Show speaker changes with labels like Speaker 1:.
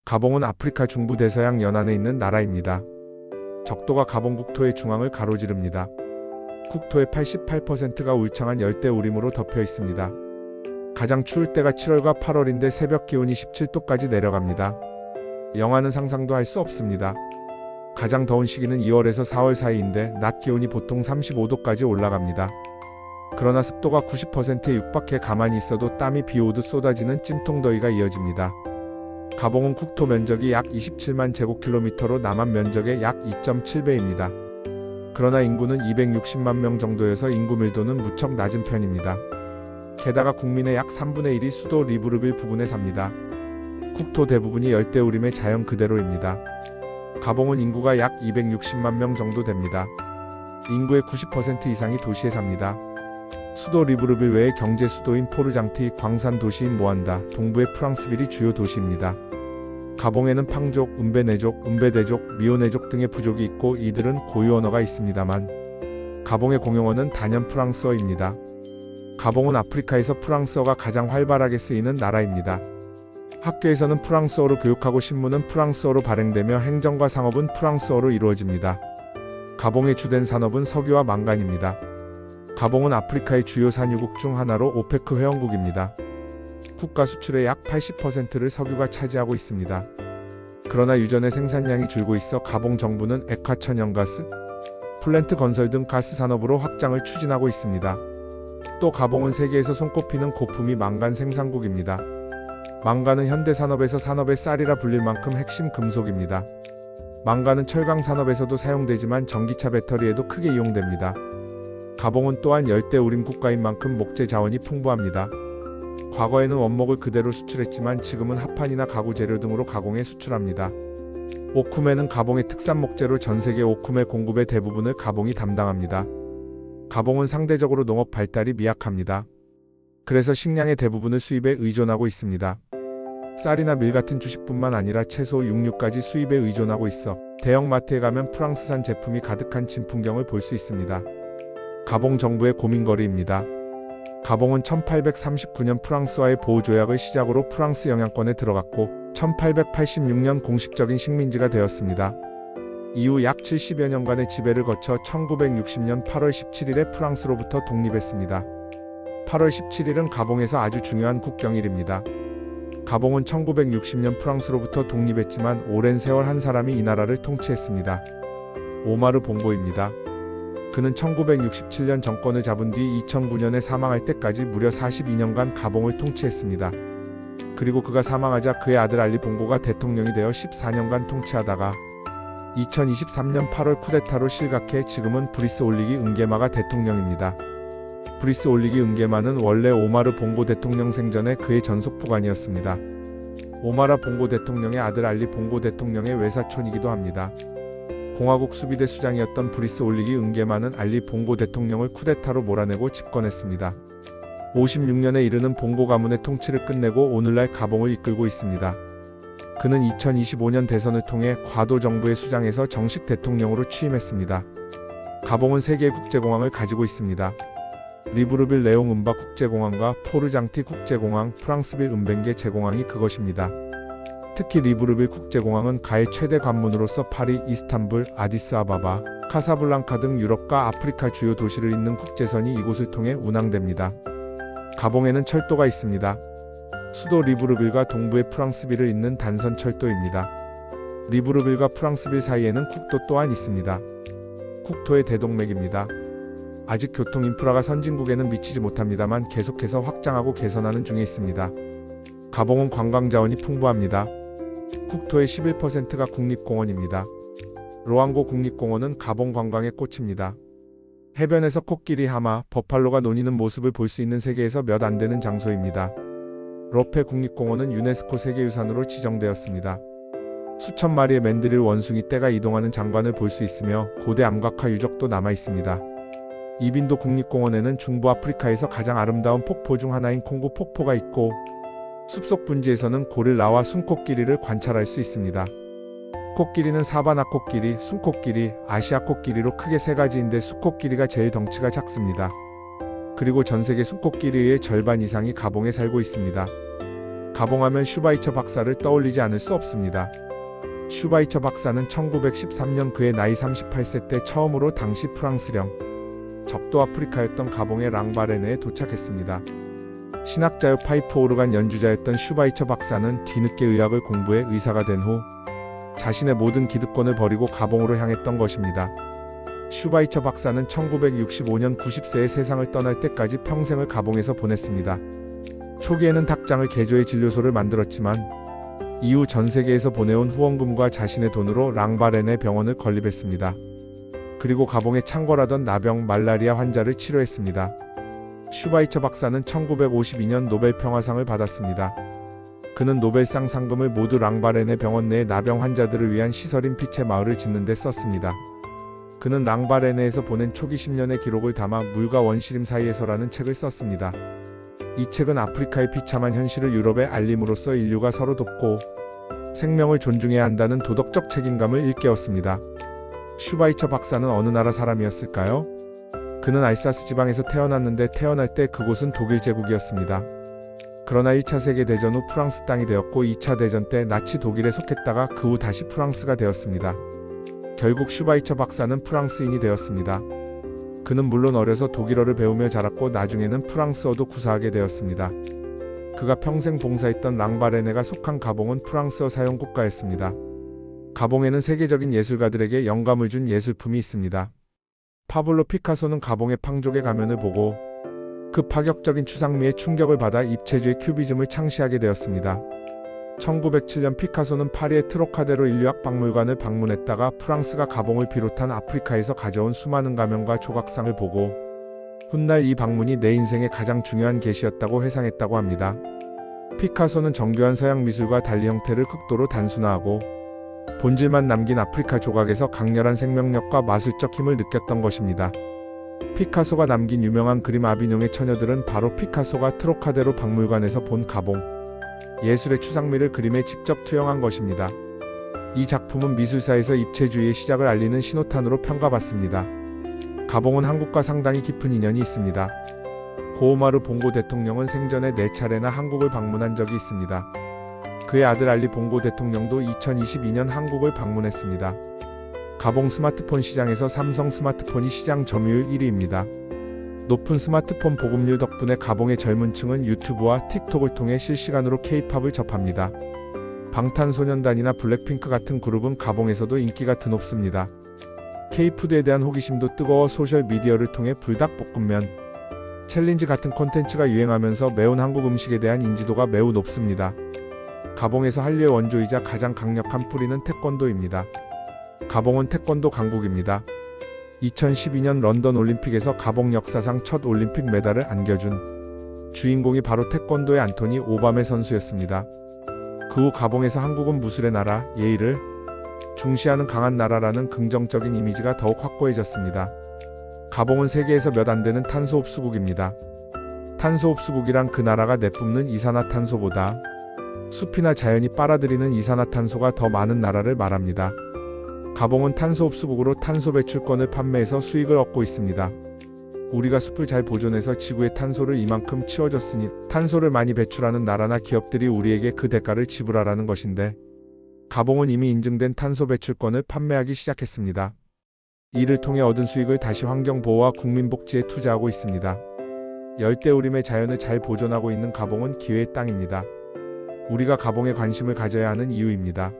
Speaker 1: 가봉은 아프리카 중부 대서양 연안에 있는 나라입니다. 적도가 가봉 국토의 중앙을 가로지릅니다. 국토의 88%가 울창한 열대우림으로 덮여 있습니다. 가장 추울 때가 7월과 8월인데 새벽 기온이 17도까지 내려갑니다. 영하는 상상도 할 수 없습니다. 가장 더운 시기는 2월에서 4월 사이인데 낮 기온이 보통 35도까지 올라갑니다. 그러나 습도가 90%에 육박해 가만히 있어도 땀이 비 오듯 쏟아지는 찜통더위가 이어집니다. 가봉은 국토 면적이 약 27만 제곱킬로미터로 남한 면적의 약 2.7배입니다. 그러나 인구는 260만 명 정도여서 인구 밀도는 무척 낮은 편입니다. 게다가 국민의 약 3분의 1이 수도 리브르빌 부근에 삽니다. 국토 대부분이 열대우림의 자연 그대로입니다. 가봉은 인구가 약 260만 명 정도 됩니다. 인구의 90% 이상이 도시에 삽니다. 수도 리브르빌 외에 경제 수도인 포르장티, 광산 도시인 모안다, 동부의 프랑스빌이 주요 도시입니다. 가봉에는 팡족, 은베네족, 은베데족, 미오네족 등의 부족이 있고 이들은 고유 언어가 있습니다만 가봉의 공용어는 단연 프랑스어입니다. 가봉은 아프리카에서 프랑스어가 가장 활발하게 쓰이는 나라입니다. 학교에서는 프랑스어로 교육하고 신문은 프랑스어로 발행되며 행정과 상업은 프랑스어로 이루어집니다. 가봉의 주된 산업은 석유와 망간입니다. 가봉은 아프리카의 주요 산유국 중 하나로 오페크 회원국입니다. 국가 수출의 약 80%를 석유가 차지하고 있습니다. 그러나 유전의 생산량이 줄고 있어 가봉 정부는 액화 천연가스, 플랜트 건설 등 가스 산업으로 확장을 추진하고 있습니다. 또 가봉은 세계에서 손꼽히는 고품위 망간 생산국입니다. 망간은 현대 산업에서 산업의 쌀이라 불릴 만큼 핵심 금속입니다. 망간은 철강 산업에서도 사용되지만 전기차 배터리에도 크게 이용됩니다. 가봉은 또한 열대우림 국가인 만큼 목재 자원이 풍부합니다. 과거에는 원목을 그대로 수출했지만 지금은 합판이나 가구 재료 등으로 가공해 수출합니다. 오쿰에는 가봉의 특산 목재로 전세계 오쿰의 공급의 대부분을 가봉이 담당합니다. 가봉은 상대적으로 농업 발달이 미약합니다. 그래서 식량의 대부분을 수입에 의존하고 있습니다. 쌀이나 밀 같은 주식뿐만 아니라 채소, 육류까지 수입에 의존하고 있어 대형마트에 가면 프랑스산 제품이 가득한 진풍경을 볼 수 있습니다. 가봉 정부의 고민거리입니다. 가봉은 1839년 프랑스와의 보호조약을 시작으로 프랑스 영향권에 들어갔고 1886년 공식적인 식민지가 되었습니다. 이후 약 70여 년간의 지배를 거쳐 1960년 8월 17일에 프랑스로부터 독립했습니다. 8월 17일은 가봉에서 아주 중요한 국경일입니다. 가봉은 1960년 프랑스로부터 독립했지만 오랜 세월 한 사람이 이 나라를 통치했습니다. 오마르 봉고입니다. 그는 1967년 정권을 잡은 뒤 2009년에 사망할 때까지 무려 42년간 가봉을 통치했습니다. 그리고 그가 사망하자 그의 아들 알리 봉고가 대통령이 되어 14년간 통치하다가 2023년 8월 쿠데타로 실각해 지금은 브리스 올리기 은게마가 대통령입니다. 브리스 올리기 은게마는 원래 오마르 봉고 대통령 생전에 그의 전속부관이었습니다. 오마라 봉고 대통령의 아들 알리 봉고 대통령의 외사촌이기도 합니다. 공화국 수비대 수장이었던 브리스 올리기 은게마는 알리 봉고 대통령을 쿠데타로 몰아내고 집권했습니다. 56년에 이르는 봉고 가문의 통치를 끝내고 오늘날 가봉을 이끌고 있습니다. 그는 2025년 대선을 통해 과도 정부의 수장에서 정식 대통령으로 취임했습니다. 가봉은 3개의 국제공항을 가지고 있습니다. 리브르빌 레옹 은바 국제공항과 포르장티 국제공항, 프랑스빌 은벤게 제공항이 그것입니다. 특히 리브르빌 국제공항은 가의 최대 관문으로서 파리, 이스탄불, 아디스아바바, 카사블랑카 등 유럽과 아프리카 주요 도시를 잇는 국제선이 이곳을 통해 운항됩니다. 가봉에는 철도가 있습니다. 수도 리브르빌과 동부의 프랑스빌을 잇는 단선 철도입니다. 리브르빌과 프랑스빌 사이에는 국도 또한 있습니다. 국토의 대동맥입니다. 아직 교통 인프라가 선진국에는 미치지 못합니다만 계속해서 확장하고 개선하는 중에 있습니다. 가봉은 관광 자원이 풍부합니다. 국토의 11%가 국립공원입니다. 로앙고 국립공원은 가봉 관광의 꽃입니다. 해변에서 코끼리, 하마, 버팔로가 노니는 모습을 볼 수 있는 세계에서 몇 안 되는 장소입니다. 러페 국립공원은 유네스코 세계유산으로 지정되었습니다. 수천 마리의 맨드릴 원숭이 떼가 이동하는 장관을 볼 수 있으며 고대 암각화 유적도 남아 있습니다. 이빈도 국립공원에는 중부 아프리카에서 가장 아름다운 폭포 중 하나인 콩고 폭포가 있고 숲속 분지에서는 고릴라와 숨코끼리를 관찰할 수 있습니다. 코끼리는 사바나 코끼리, 숨코끼리, 아시아 코끼리로 크게 3가지인데 수코끼리가 제일 덩치가 작습니다. 그리고 전세계 숨코끼리의 절반 이상이 가봉에 살고 있습니다. 가봉하면 슈바이처 박사를 떠올리지 않을 수 없습니다. 슈바이처 박사는 1913년 그의 나이 38세 때 처음으로 당시 프랑스령 적도 아프리카였던 가봉의 랑바레네에 도착했습니다. 신학자요 파이프 오르간 연주자였던 슈바이처 박사는 뒤늦게 의학을 공부해 의사가 된 후 자신의 모든 기득권을 버리고 가봉으로 향했던 것입니다. 슈바이처 박사는 1965년 90세에 세상을 떠날 때까지 평생을 가봉에서 보냈습니다. 초기에는 닭장을 개조해 진료소를 만들었지만 이후 전 세계에서 보내온 후원금과 자신의 돈으로 랑바레네 병원을 건립했습니다. 그리고 가봉에 창궐하던 나병 말라리아 환자를 치료했습니다. 슈바이처 박사는 1952년 노벨 평화상을 받았습니다. 그는 노벨상 상금을 모두 랑바레네 병원 내의 나병 환자들을 위한 시설인 피체 마을을 짓는 데 썼습니다. 그는 랑바레네에서 보낸 초기 10년의 기록을 담아 물과 원시림 사이에서라는 책을 썼습니다. 이 책은 아프리카의 비참한 현실을 유럽에 알림으로써 인류가 서로 돕고 생명을 존중해야 한다는 도덕적 책임감을 일깨웠습니다. 슈바이처 박사는 어느 나라 사람이었을까요? 그는 알사스 지방에서 태어났는데 태어날 때 그곳은 독일 제국이었습니다. 그러나 1차 세계대전 후 프랑스 땅이 되었고 2차 대전 때 나치 독일에 속했다가 그 후 다시 프랑스가 되었습니다. 결국 슈바이처 박사는 프랑스인이 되었습니다. 그는 물론 어려서 독일어를 배우며 자랐고 나중에는 프랑스어도 구사하게 되었습니다. 그가 평생 봉사했던 랑바레네가 속한 가봉은 프랑스어 사용 국가였습니다. 가봉에는 세계적인 예술가들에게 영감을 준 예술품이 있습니다. 파블로 피카소는 가봉의 팡족의 가면을 보고 그 파격적인 추상미에 충격을 받아 입체주의 큐비즘을 창시하게 되었습니다. 1907년 피카소는 파리의 트로카데로 인류학 박물관을 방문했다가 프랑스가 가봉을 비롯한 아프리카에서 가져온 수많은 가면과 조각상을 보고 훗날 이 방문이 내 인생의 가장 중요한 계시였다고 회상했다고 합니다. 피카소는 정교한 서양 미술과 달리 형태를 극도로 단순화하고 본질만 남긴 아프리카 조각에서 강렬한 생명력과 마술적 힘을 느꼈던 것입니다. 피카소가 남긴 유명한 그림 아비뇽의 처녀들은 바로 피카소가 트로카데로 박물관에서 본 가봉 예술의 추상미를 그림에 직접 투영한 것입니다. 이 작품은 미술사에서 입체주의의 시작을 알리는 신호탄으로 평가받습니다. 가봉은 한국과 상당히 깊은 인연이 있습니다. 고오마르 봉고 대통령은 생전에 4차례나 한국을 방문한 적이 있습니다. 그의 아들 알리 봉고 대통령도 2022년 한국을 방문했습니다. 가봉 스마트폰 시장에서 삼성 스마트폰이 시장 점유율 1위입니다. 높은 스마트폰 보급률 덕분에 가봉의 젊은 층은 유튜브와 틱톡을 통해 실시간으로 K-팝을 접합니다. 방탄소년단이나 블랙핑크 같은 그룹은 가봉에서도 인기가 드높습니다. K-푸드에 대한 호기심도 뜨거워 소셜미디어를 통해 불닭볶음면 챌린지 같은 콘텐츠가 유행하면서 매운 한국 음식에 대한 인지도가 매우 높습니다. 가봉에서 한류의 원조이자 가장 강력한 뿌리는 태권도입니다. 가봉은 태권도 강국입니다. 2012년 런던 올림픽에서 가봉 역사상 첫 올림픽 메달을 안겨준 주인공이 바로 태권도의 안토니 오바메 선수였습니다. 그 후 가봉에서 한국은 무술의 나라, 예의를 중시하는 강한 나라라는 긍정적인 이미지가 더욱 확고해졌습니다. 가봉은 세계에서 몇 안 되는 탄소 흡수국입니다. 탄소 흡수국이란 그 나라가 내뿜는 이산화탄소보다 숲이나 자연이 빨아들이는 이산화탄소가 더 많은 나라를 말합니다. 가봉은 탄소 흡수국으로 탄소 배출권을 판매해서 수익을 얻고 있습니다. 우리가 숲을 잘 보존해서 지구의 탄소를 이만큼 치워줬으니 탄소를 많이 배출하는 나라나 기업들이 우리에게 그 대가를 지불하라는 것인데 가봉은 이미 인증된 탄소 배출권을 판매하기 시작했습니다. 이를 통해 얻은 수익을 다시 환경보호와 국민복지에 투자하고 있습니다. 열대우림의 자연을 잘 보존하고 있는 가봉은 기회의 땅입니다. 우리가 가봉에 관심을 가져야 하는 이유입니다.